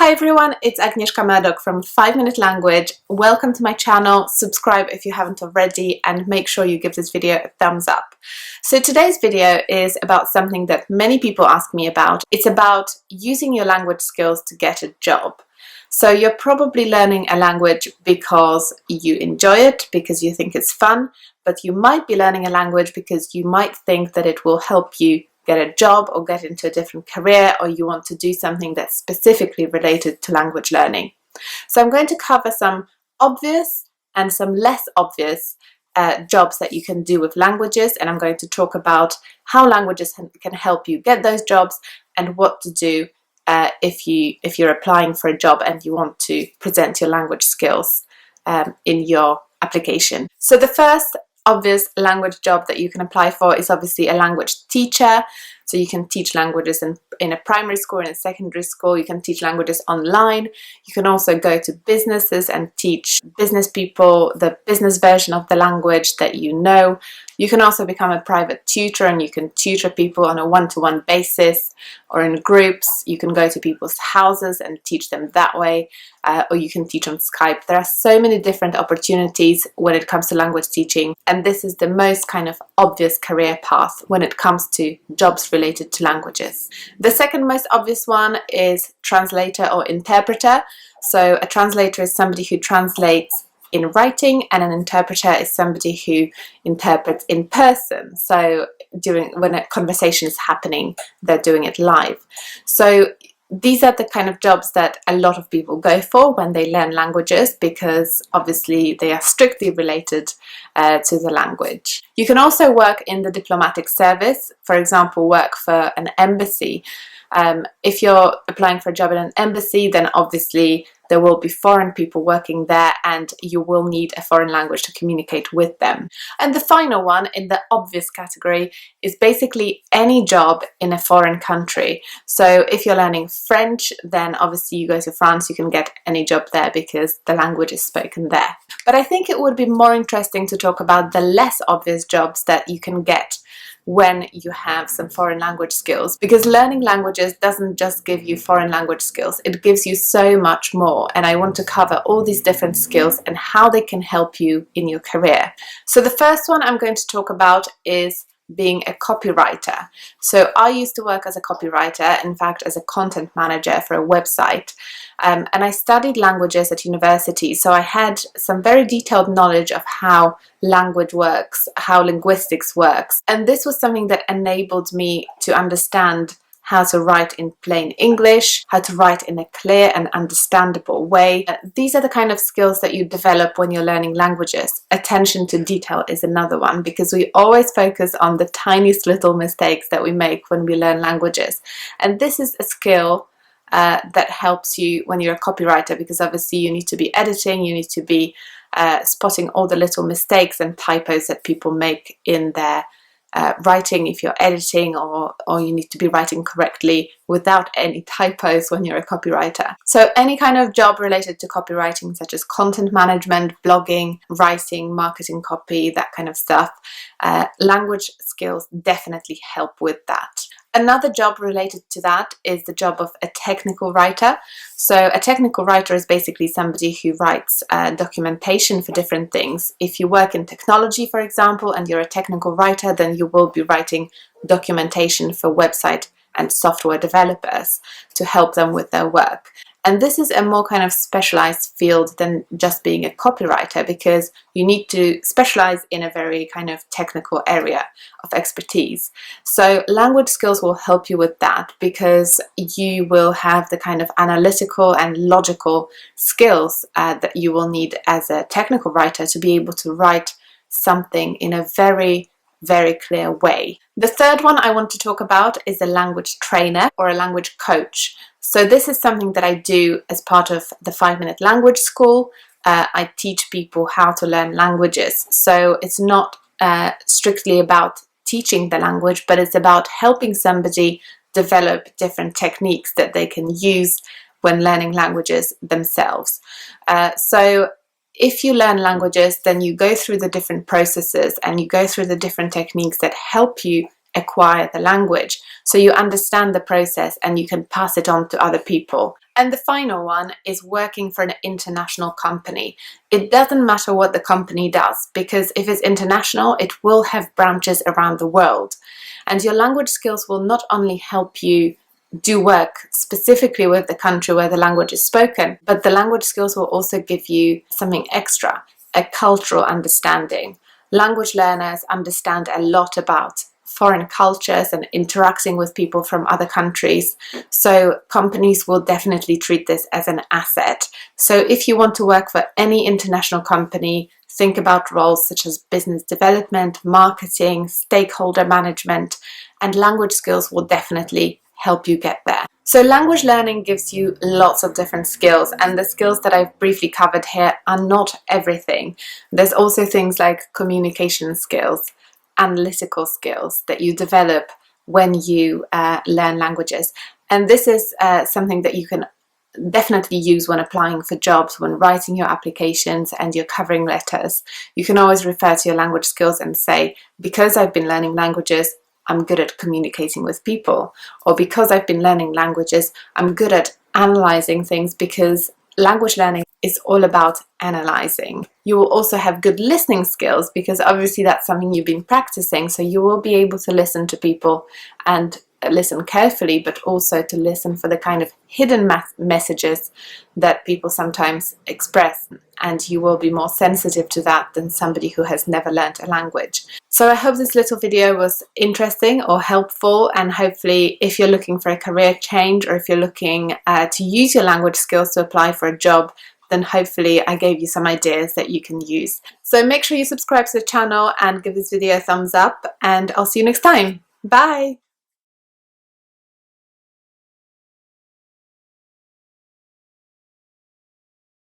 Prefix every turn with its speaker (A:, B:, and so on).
A: Hi everyone, it's Agnieszka from 5 Minute Language. Welcome to my channel. Subscribe if you haven't already and make sure you give this video a thumbs up. So today's video is about something that many people ask me about. It's about using your language skills to get a job. So you're probably learning a language because you enjoy it, because you think it's fun, but you might be learning a language because you might think that it will help you get a job or get into a different career, or you want to do something that's specifically related to language learning. So I'm going to cover some obvious and some less obvious jobs that you can do with languages, and I'm going to talk about how languages can help you get those jobs and what to do if you're applying for a job and you want to present your language skills in your application. So the first obvious language job that you can apply for is obviously a language teacher. So you can teach languages in a primary school, in a secondary school. You can teach languages online. You can also go to businesses and teach business people the business version of the language that you know. You can also become a private tutor and you can tutor people on a one-to-one basis or in groups. You can go to people's houses and teach them that way, or you can teach on Skype. There are so many different opportunities when it comes to language teaching, and this is the most kind of obvious career path when it comes to jobs related to languages. The second most obvious one is translator or interpreter. So a translator is somebody who translates in writing, and an interpreter is somebody who interprets in person. So when a conversation is happening, they're doing it live. So these are the kind of jobs that a lot of people go for when they learn languages, because obviously they are strictly related to the language. You can also work in the diplomatic service, for example, work for an embassy. If you're applying for a job in an embassy, then obviously there will be foreign people working there and you will need a foreign language to communicate with them. And the final one in the obvious category is basically any job in a foreign country. So if you're learning French, then obviously you go to France, you can get any job there because the language is spoken there. But I think it would be more interesting to talk about the less obvious jobs that you can get when you have some foreign language skills, because learning languages doesn't just give you foreign language skills, it gives you so much more, and I want to cover all these different skills and how they can help you in your career. So the first one I'm going to talk about is being a copywriter. So I used to work as a copywriter, in fact as a content manager for a website, and I studied languages at university, so I had some very detailed knowledge of how language works, how linguistics works, and this was something that enabled me to understand how to write in plain English, how to write in a clear and understandable way. These are the kind of skills that you develop when you're learning languages. Attention to detail is another one, because we always focus on the tiniest little mistakes that we make when we learn languages. And this is a skill that helps you when you're a copywriter, because obviously you need to be editing, you need to be spotting all the little mistakes and typos that people make in their writing if you're editing, or you need to be writing correctly without any typos when you're a copywriter. So any kind of job related to copywriting, such as content management, blogging, writing, marketing copy, that kind of stuff, language skills definitely help with that. Another job related to that is the job of a technical writer. So a technical writer is basically somebody who writes documentation for different things. If you work in technology, for example, and you're a technical writer, then you will be writing documentation for website and software developers to help them with their work. And this is a more kind of specialized field than just being a copywriter, because you need to specialize in a very kind of technical area of expertise. So language skills will help you with that, because you will have the kind of analytical and logical skills that you will need as a technical writer to be able to write something in a very clear way. The third one I want to talk about is a language trainer or a language coach. So this is something that I do as part of the 5-Minute Language School. I teach people how to learn languages. So it's not strictly about teaching the language, but it's about helping somebody develop different techniques that they can use when learning languages themselves. So if you learn languages, then you go through the different processes and you go through the different techniques that help you acquire the language, so you understand the process and you can pass it on to other people. And the final one is working for an international company. It doesn't matter what the company does, because if it's international, it will have branches around the world. And your language skills will not only help you do work specifically with the country where the language is spoken, but the language skills will also give you something extra, a cultural understanding. Language learners understand a lot about foreign cultures and interacting with people from other countries. So companies will definitely treat this as an asset. So if you want to work for any international company, think about roles such as business development, marketing, stakeholder management, and language skills will definitely help you get there. So language learning gives you lots of different skills, and the skills that I've briefly covered here are not everything. There's also things like communication skills, analytical skills that you develop when you learn languages. And this is something that you can definitely use when applying for jobs, when writing your applications and your covering letters. You can always refer to your language skills and say, because I've been learning languages, I'm good at communicating with people. Or because I've been learning languages, I'm good at analyzing things, because language learning is all about analyzing. You will also have good listening skills, because obviously that's something you've been practicing, so you will be able to listen to people and listen carefully, but also to listen for the kind of hidden messages that people sometimes express, and you will be more sensitive to that than somebody who has never learned a language. So I hope this little video was interesting or helpful, and hopefully if you're looking for a career change, or if you're looking to use your language skills to apply for a job, then hopefully I gave you some ideas that you can use. So make sure you subscribe to the channel and give this video a thumbs up, and I'll see you next time. Bye!